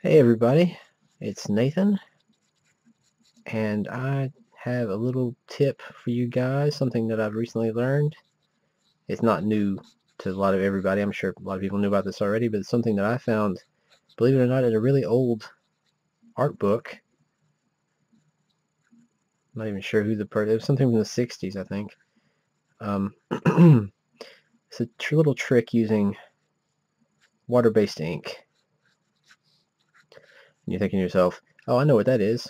Hey everybody, it's Nathan, and I have a little tip for you guys, something that I've recently learned. It's not new to a lot of everybody. I'm sure a lot of people knew about this already, but it's something that I found, believe it or not, in a really old art book. I'm not even sure who the person, it was something from the 60s, I think. Um, it's a little trick using water-based ink. And you're thinking to yourself, oh, I know what that is.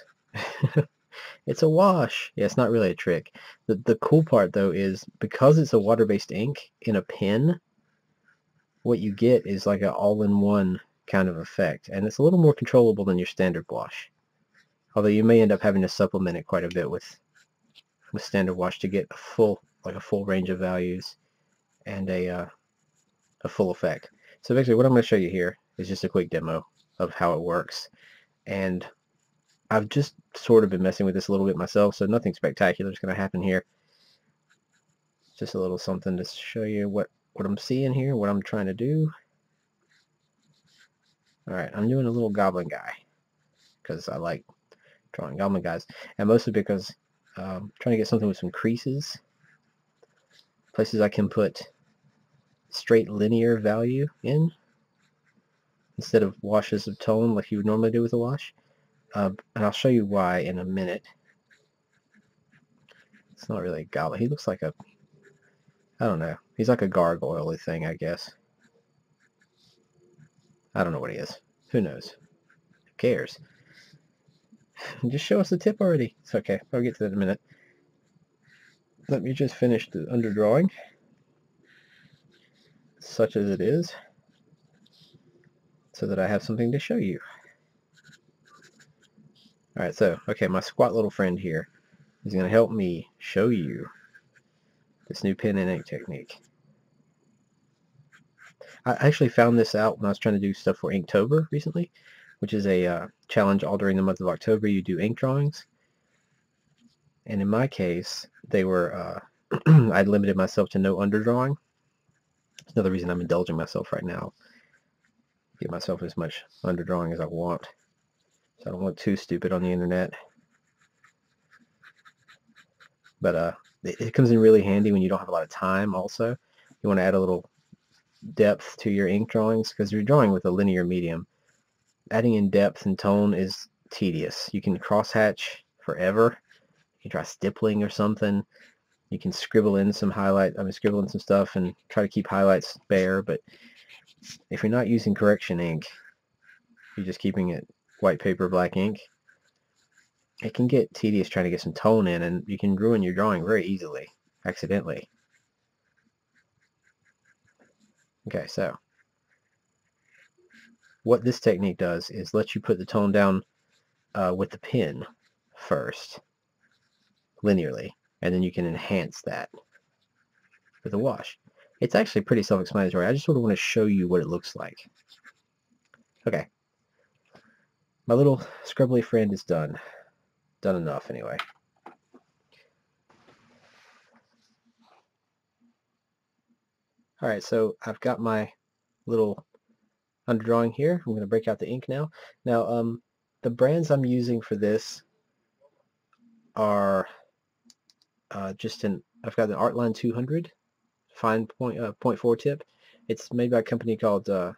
It's a wash. Yeah, it's not really a trick. The cool part though is because it's a water-based ink in a pen, what you get is like an all-in-one kind of effect, and it's a little more controllable than your standard wash. Although you may end up having to supplement it quite a bit with standard wash to get a full range of values and a full effect. So basically, what I'm going to show you here is just a quick demo of how it works, and I've just sort of been messing with this a little bit myself, so nothing spectacular is going to happen here. Just a little something to show you what I'm seeing here, what I'm trying to do. Alright, I'm doing a little goblin guy because I like drawing goblin guys, and mostly because I'm trying to get something with some creases, places I can put straight linear value in instead of washes of tone like you would normally do with a wash. And I'll show you why in a minute. It's not really a goblin. He looks like a, I don't know. He's like a gargoyle thing, I guess. I don't know what he is. Who knows? Who cares? Just show us the tip already. It's okay. I'll get to that in a minute. Let me just finish the underdrawing, such as it is, so that I have something to show you. Alright, so, okay, my squat little friend here is going to help me show you this new pen and ink technique. I actually found this out when I was trying to do stuff for Inktober recently, which is a challenge all during the month of October. You do ink drawings. And in my case, they were, I'd limited myself to no underdrawing. That's another reason I'm indulging myself right now. Get myself as much underdrawing as I want. So I don't look too stupid on the internet. But it comes in really handy when you don't have a lot of time also. You want to add a little depth to your ink drawings because you're drawing with a linear medium. Adding in depth and tone is tedious. You can crosshatch forever. You can try stippling or something. You can scribble in some scribble in some stuff and try to keep highlights bare, but if you're not using correction ink, you're just keeping it white paper, black ink, it can get tedious trying to get some tone in, and you can ruin your drawing very easily, accidentally. Okay, so what this technique does is let you put the tone down with the pen first, linearly, and then you can enhance that with a wash. It's actually pretty self-explanatory. I just sort of want to show you what it looks like. Okay. My little scrubbly friend is done. Done enough, anyway. Alright, so I've got my little underdrawing here. I'm going to break out the ink now. Now, the brands I'm using for this are I've got the Artline 200 fine point 0.4 tip. It's made by a company called, I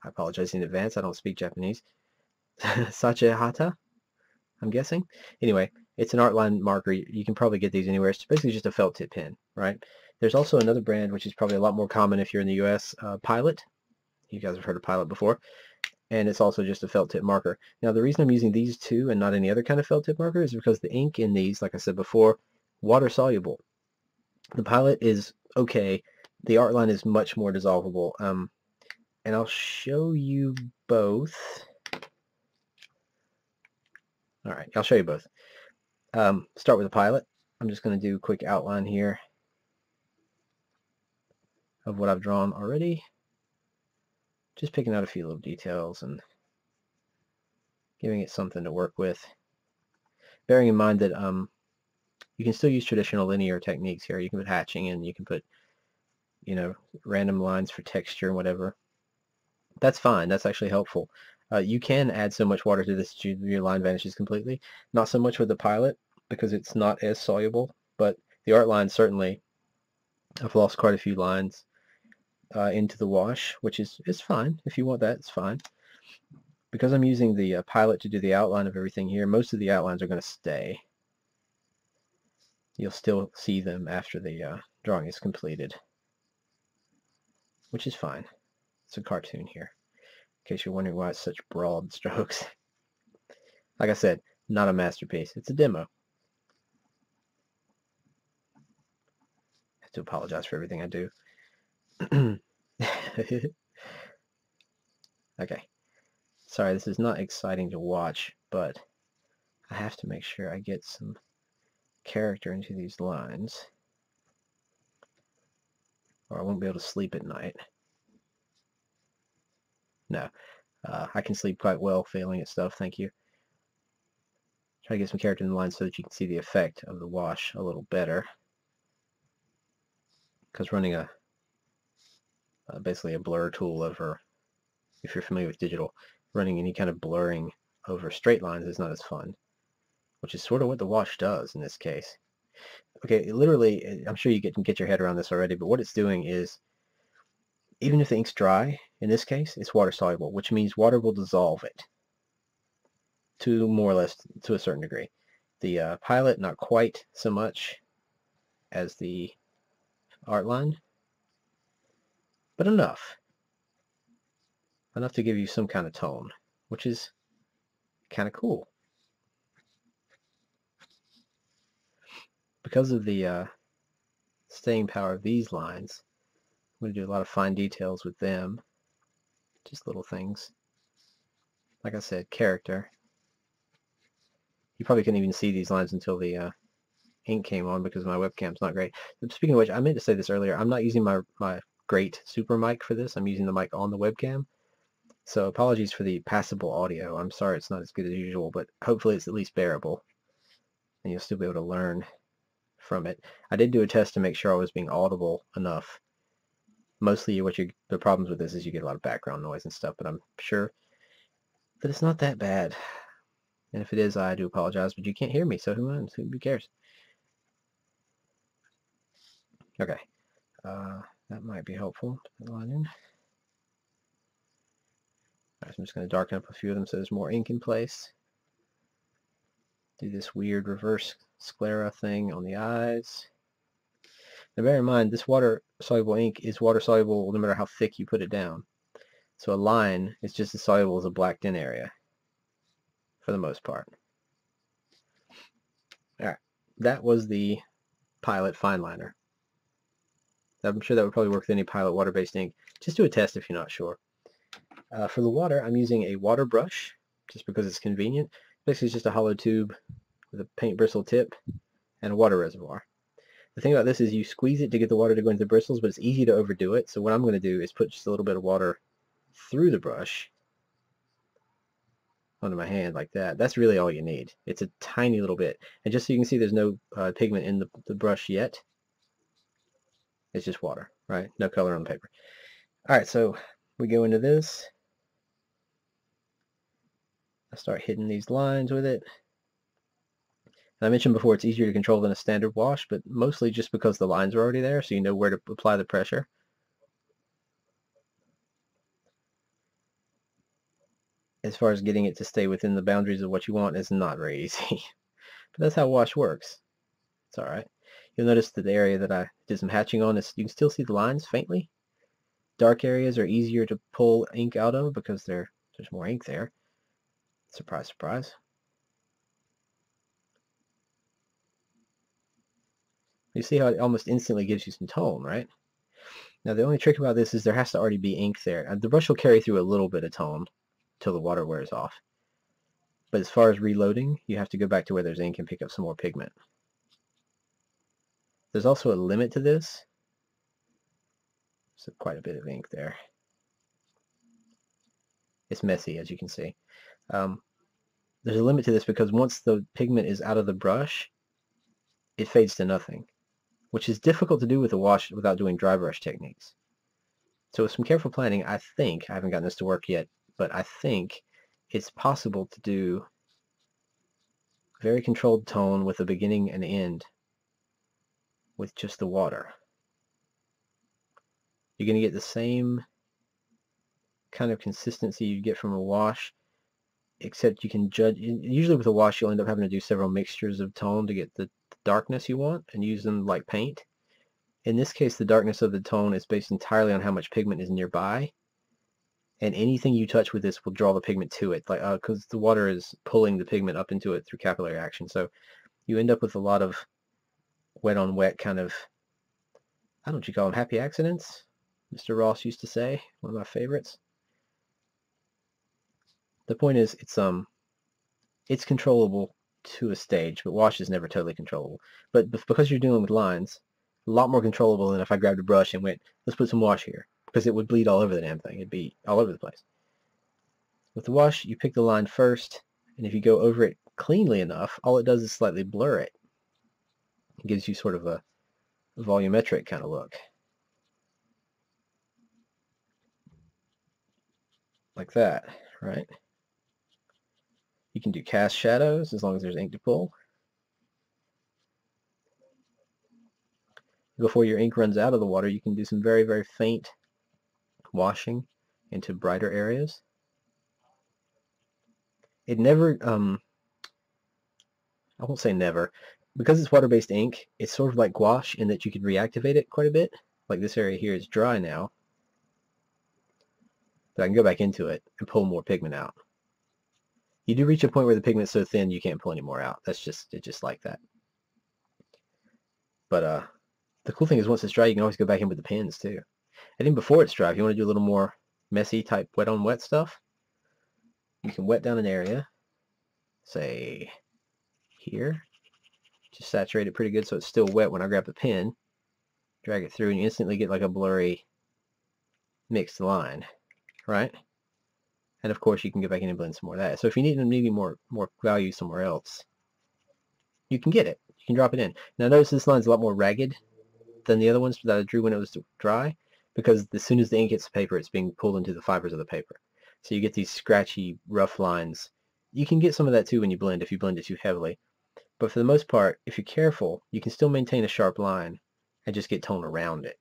apologize in advance, I don't speak Japanese, Sachihata, I'm guessing. Anyway, it's an Artline marker. You can probably get these anywhere. It's basically just a felt tip pen, right? There's also another brand which is probably a lot more common if you're in the US, Pilot. You guys have heard of Pilot before. And it's also just a felt tip marker. Now the reason I'm using these two and not any other kind of felt tip marker is because the ink in these, like I said before, water soluble. The Pilot is okay. The Artline is much more dissolvable. And I'll show you both. All right, I'll show you both. Start with the Pilot. I'm just going to do a quick outline here of what I've drawn already. Just picking out a few little details and giving it something to work with. Bearing in mind that you can still use traditional linear techniques here. You can put hatching in, you can put, random lines for texture and whatever. That's fine. That's actually helpful. You can add so much water to this that your line vanishes completely. Not so much with the Pilot because it's not as soluble, but the art line certainly, I've lost quite a few lines into the wash, which is fine. If you want that, it's fine. Because I'm using the Pilot to do the outline of everything here, most of the outlines are going to stay. You'll still see them after the drawing is completed, which is fine. It's a cartoon here, in case you're wondering why it's such broad strokes. Like I said, not a masterpiece. It's a demo. I have to apologize for everything I do. Okay. Sorry, this is not exciting to watch, but I have to make sure I get some character into these lines, or I won't be able to sleep at night. No, I can sleep quite well failing at stuff, thank you. Try to get some character in the lines so that you can see the effect of the wash a little better. Because running basically a blur tool over, if you're familiar with digital, running any kind of blurring over straight lines is not as fun, which is sort of what the wash does in this case. Okay, literally, I'm sure you can get your head around this already, but what it's doing is, even if the ink's dry, in this case, it's water soluble, which means water will dissolve it to more or less to a certain degree. The Pilot, not quite so much as the art line, but enough to give you some kind of tone, which is kind of cool. Because of the staying power of these lines, I'm going to do a lot of fine details with them, just little things. Like I said, character. You probably couldn't even see these lines until the ink came on because my webcam's not great. Speaking of which, I meant to say this earlier, I'm not using my great super mic for this. I'm using the mic on the webcam. So apologies for the passable audio. I'm sorry it's not as good as usual, but hopefully it's at least bearable. And you'll still be able to learn from it. I did do a test to make sure I was being audible enough. Mostly the problems with this is you get a lot of background noise and stuff, but I'm sure that it's not that bad. And if it is, I do apologize, but you can't hear me, so who cares? Okay. That might be helpful. Put the line in. Right, so I'm just going to darken up a few of them so there's more ink in place. Do this weird reverse sclera thing on the eyes. Now bear in mind, this water-soluble ink is water-soluble no matter how thick you put it down. So a line is just as soluble as a blacked in area, for the most part. Alright, that was the Pilot Fineliner. I'm sure that would probably work with any Pilot water-based ink. Just do a test if you're not sure. For the water, I'm using a water brush, just because it's convenient. Basically, it's just a hollow tube with a paint bristle tip and a water reservoir. The thing about this is you squeeze it to get the water to go into the bristles, but it's easy to overdo it. So what I'm going to do is put just a little bit of water through the brush onto my hand like that. That's really all you need. It's a tiny little bit. And just so you can see there's no pigment in the brush yet, it's just water, right? No color on the paper. Alright, so we go into this. I start hitting these lines with it. And I mentioned before it's easier to control than a standard wash, but mostly just because the lines are already there, so you know where to apply the pressure. As far as getting it to stay within the boundaries of what you want is not very easy. But that's how wash works. It's alright. You'll notice that the area that I did some hatching on is, you can still see the lines faintly. Dark areas are easier to pull ink out of because there's more ink there. Surprise, surprise. You see how it almost instantly gives you some tone, right? Now the only trick about this is there has to already be ink there. The brush will carry through a little bit of tone till the water wears off. But as far as reloading, you have to go back to where there's ink and pick up some more pigment. There's also a limit to this. So quite a bit of ink there. It's messy, as you can see. There's a limit to this because once the pigment is out of the brush, it fades to nothing, which is difficult to do with a wash without doing dry brush techniques. So with some careful planning, I haven't gotten this to work yet, but I think it's possible to do very controlled tone with a beginning and end with just the water. You're going to get the same kind of consistency you get from a wash, except you can judge. Usually with a wash, you'll end up having to do several mixtures of tone to get the darkness you want and use them like paint. In this case, the darkness of the tone is based entirely on how much pigment is nearby, and anything you touch with this will draw the pigment to it, like because the water is pulling the pigment up into it through capillary action. So you end up with a lot of wet on wet kind of, I don't know what you call them, happy accidents, Mr. Ross used to say, one of my favorites. The point is, it's controllable to a stage, but wash is never totally controllable. But because you're dealing with lines, a lot more controllable than if I grabbed a brush and went, let's put some wash here, because it would bleed all over the damn thing. It'd be all over the place. With the wash, you pick the line first, and if you go over it cleanly enough, all it does is slightly blur it. It gives you sort of a volumetric kind of look. Like that, right? You can do cast shadows as long as there's ink to pull. Before your ink runs out of the water, you can do some very, very faint washing into brighter areas. It never, I won't say never, because it's water-based ink, it's sort of like gouache in that you can reactivate it quite a bit. Like this area here is dry now, but I can go back into it and pull more pigment out. You do reach a point where the pigment's so thin you can't pull any more out. It's just like that. But the cool thing is once it's dry, you can always go back in with the pens too. And even before it's dry, if you want to do a little more messy type wet on wet stuff, you can wet down an area, say here, just saturate it pretty good so it's still wet when I grab the pen, drag it through, and you instantly get like a blurry mixed line, right? And of course you can go back in and blend some more of that. So if you need maybe more value somewhere else, you can get it. You can drop it in. Now notice this line's a lot more ragged than the other ones that I drew when it was dry, because as soon as the ink hits the paper, it's being pulled into the fibers of the paper. So you get these scratchy, rough lines. You can get some of that too when you blend, if you blend it too heavily. But for the most part, if you're careful, you can still maintain a sharp line and just get tone around it.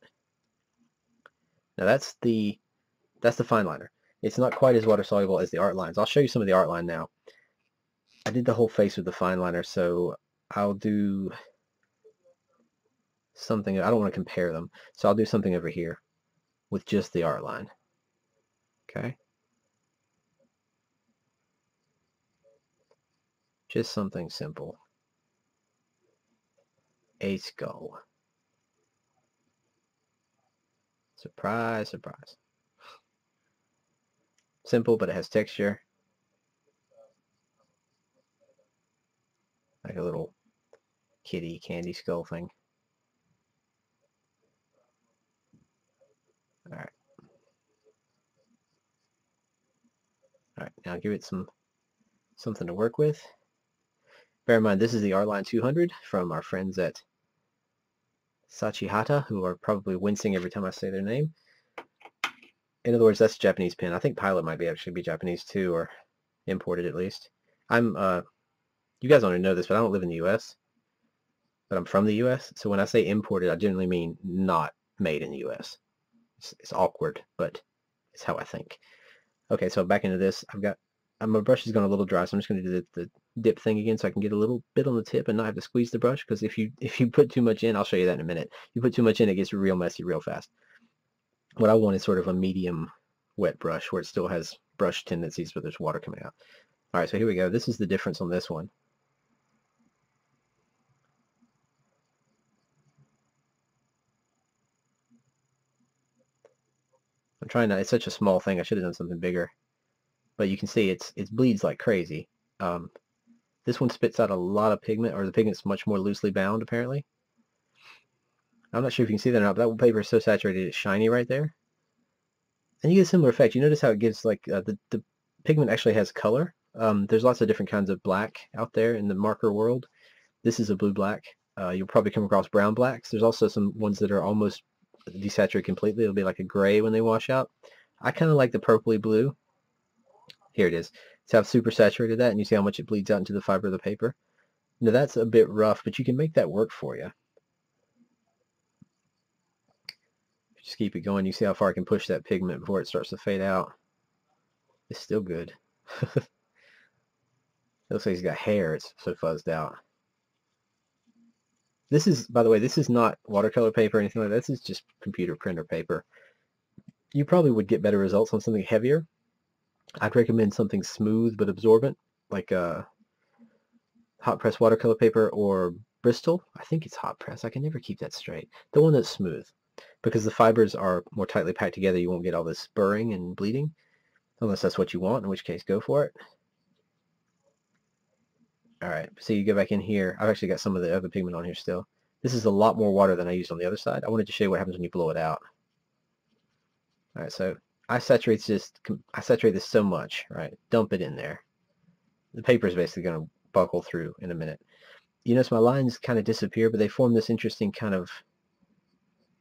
Now that's the Fineliner. It's not quite as water soluble as the art lines. I'll show you some of the art line now. I did the whole face with the Fineliner, so I'll do something. I don't want to compare them, so I'll do something over here with just the art line. Okay? Just something simple. A skull. Surprise, surprise. Simple, but it has texture. Like a little kitty candy skull thing. Alright. Alright, now give it something to work with. Bear in mind, this is the Artline 200 from our friends at Sachihata, who are probably wincing every time I say their name. In other words, that's a Japanese pen. I think Pilot might actually be Japanese too, or imported at least. You guys don't know this, but I don't live in the U.S., but I'm from the U.S., so when I say imported, I generally mean not made in the U.S. It's awkward, but it's how I think. Okay, so back into this. My brush is going a little dry, so I'm just going to do the dip thing again so I can get a little bit on the tip and not have to squeeze the brush, because if you put too much in, I'll show you that in a minute. If you put too much in, it gets real messy real fast. What I want is sort of a medium wet brush where it still has brush tendencies, but there's water coming out. All right, so here we go. This is the difference on this one. I'm trying to, it's such a small thing, I should have done something bigger. But you can see it bleeds like crazy. This one spits out a lot of pigment, or the pigment's much more loosely bound, apparently. I'm not sure if you can see that or not, but that paper is so saturated it's shiny right there. And you get a similar effect. You notice how it gives, like, the pigment actually has color. There's lots of different kinds of black out there in the marker world. This is a blue black. You'll probably come across brown blacks. There's also some ones that are almost desaturate completely. It'll be like a gray when they wash out. I kind of like the purpley blue. Here it is. See how I've super saturated that, and you see how much it bleeds out into the fiber of the paper? Now that's a bit rough, but you can make that work for you. Just keep it going. You see how far I can push that pigment before it starts to fade out. It's still good. It looks like he's got hair. It's so fuzzed out. This is, by the way, this is not watercolor paper or anything like that. This is just computer printer paper. You probably would get better results on something heavier. I'd recommend something smooth but absorbent, like hot press watercolor paper or Bristol. I think it's hot press. I can never keep that straight. The one that's smooth, because the fibers are more tightly packed together. You won't get all this burring and bleeding, unless that's what you want, in which case go for it. All right, so you go back in here. I've actually got some of the other pigment on here still. This is a lot more water than I used on the other side. I wanted to show you what happens when you blow it out. All right, so I saturate this so much, right? Dump it in there. The paper is basically going to buckle through in a minute. You notice my lines kind of disappear, but they form this interesting kind of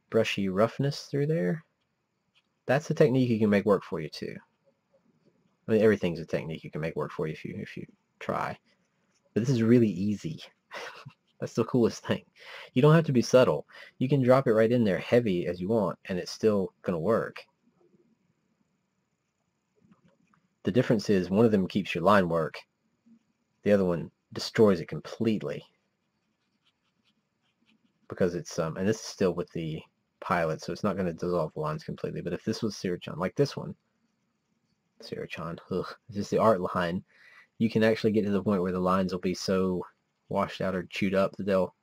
brushy roughness through there. That's a technique you can make work for you too. I mean, everything's a technique you can make work for you if you try. But this is really easy. That's the coolest thing. You don't have to be subtle. You can drop it right in there heavy as you want, and it's still going to work. The difference is one of them keeps your line work. The other one destroys it completely. Because it's, and this is still with the pilot, so it's not going to dissolve the lines completely. But if this was Sirichan, like this one, Sirichan, this is the art line, you can actually get to the point where the lines will be so washed out or chewed up that they'll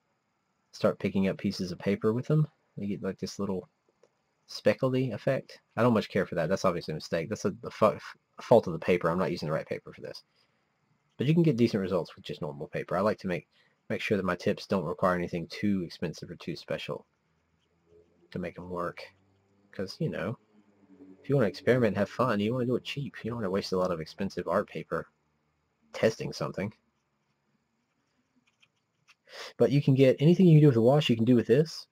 start picking up pieces of paper with them. You get like this little speckledy effect. I don't much care for that. That's obviously a mistake. That's a fault of the paper. I'm not using the right paper for this. But you can get decent results with just normal paper. I like to make sure that my tips don't require anything too expensive or too special to make them work. Because, you know, if you want to experiment and have fun, you want to do it cheap. You don't want to waste a lot of expensive art paper testing something. But you can get anything you can do with a wash, you can do with this,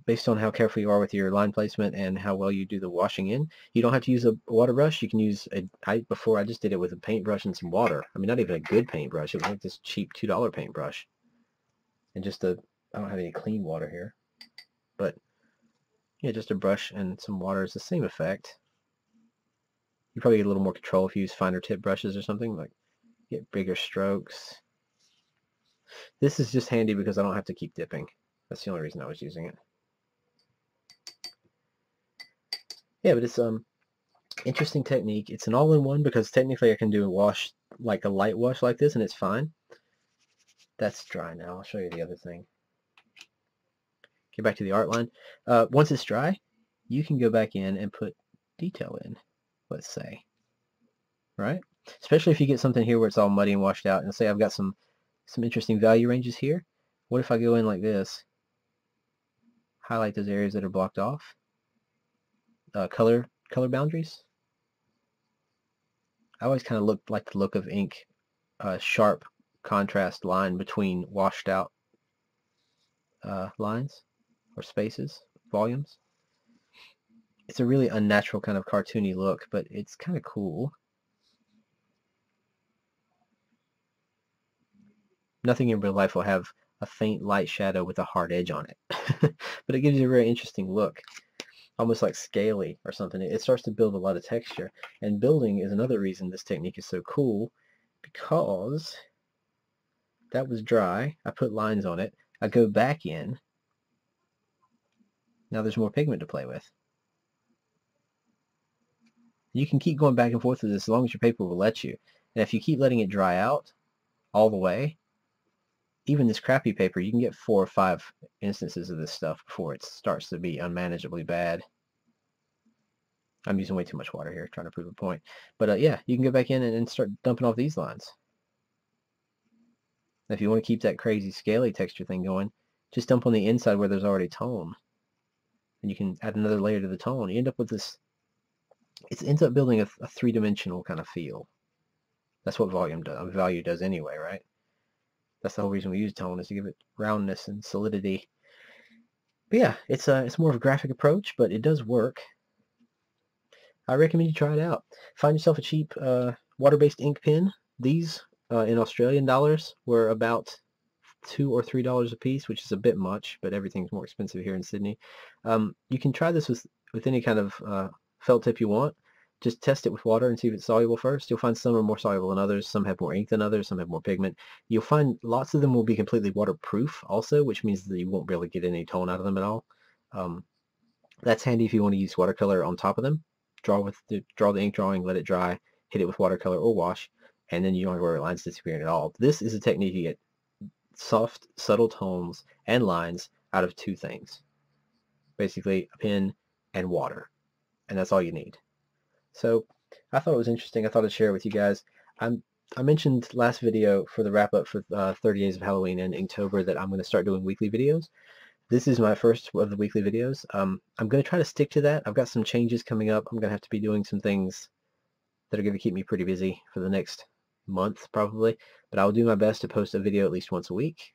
based on how careful you are with your line placement and how well you do the washing in. You don't have to use a water brush. You can use before I just did it with a paintbrush and some water. I mean, not even a good paintbrush. It was like this cheap $2 paintbrush. And just I don't have any clean water here. But, yeah, just a brush and some water is the same effect. You probably get a little more control if you use finer tip brushes or something, like get bigger strokes. This is just handy because I don't have to keep dipping. That's the only reason I was using it. Yeah, but it's interesting technique. It's an all-in-one because technically I can do a wash, like a light wash like this, and it's fine. That's dry now. I'll show you the other thing. Get back to the art line. Once it's dry, you can go back in and put detail in, let's say. Right? Especially if you get something here where it's all muddy and washed out, and say I've got some interesting value ranges here. What if I go in like this, highlight those areas that are blocked off, color boundaries. I always kind of like the look of ink, sharp contrast line between washed out lines or spaces, volumes. It's a really unnatural kind of cartoony look, but it's kind of cool. Nothing in real life will have a faint light shadow with a hard edge on it. But it gives you a very interesting look. Almost like scaly or something. It starts to build a lot of texture. And building is another reason this technique is so cool, because that was dry. I put lines on it. I go back in. Now there's more pigment to play with. You can keep going back and forth with this as long as your paper will let you. And if you keep letting it dry out all the way, even this crappy paper, you can get 4 or 5 instances of this stuff before it starts to be unmanageably bad. I'm using way too much water here, trying to prove a point. But yeah, you can go back in and start dumping off these lines. If you want to keep that crazy scaly texture thing going, just dump on the inside where there's already tone. And you can add another layer to the tone. You end up with this, it ends up building a 3-dimensional kind of feel. That's what value does anyway, right? That's the whole reason we use tone, is to give it roundness and solidity. But yeah, it's more of a graphic approach, but it does work. I recommend you try it out. Find yourself a cheap water-based ink pen. These in Australian dollars were about $2 or $3 a piece, which is a bit much, but everything's more expensive here in Sydney. You can try this with any kind of felt tip you want. Just test it with water and see if it's soluble first. You'll find some are more soluble than others. Some have more ink than others. Some have more pigment. You'll find lots of them will be completely waterproof also, which means that you won't be able to get any tone out of them at all. That's handy if you want to use watercolor on top of them. Draw the ink drawing, let it dry, hit it with watercolor or wash, and then you don't have to worry about lines disappearing at all. This is a technique you get soft, subtle tones and lines out of two things. Basically, a pen and water. And that's all you need. So I thought it was interesting. I thought I'd share it with you guys. I mentioned last video for the wrap up for 30 Days of Halloween in Inktober that I'm going to start doing weekly videos. This is my first of the weekly videos. I'm going to try to stick to that. I've got some changes coming up. I'm going to have to be doing some things that are going to keep me pretty busy for the next month probably, but I'll do my best to post a video at least once a week.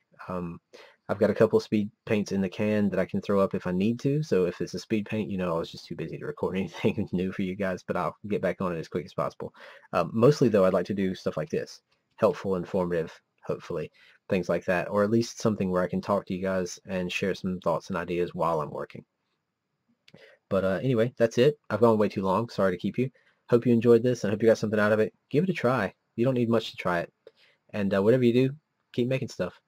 I've got a couple of speed paints in the can that I can throw up if I need to, so if it's a speed paint, you know, I was just too busy to record anything new for you guys, but I'll get back on it as quick as possible. Mostly though, I'd like to do stuff like this, helpful, informative, hopefully, things like that, or at least something where I can talk to you guys and share some thoughts and ideas while I'm working. But anyway, that's it. I've gone way too long. Sorry to keep you. Hope you enjoyed this and hope you got something out of it. Give it a try. You don't need much to try it. And whatever you do, keep making stuff.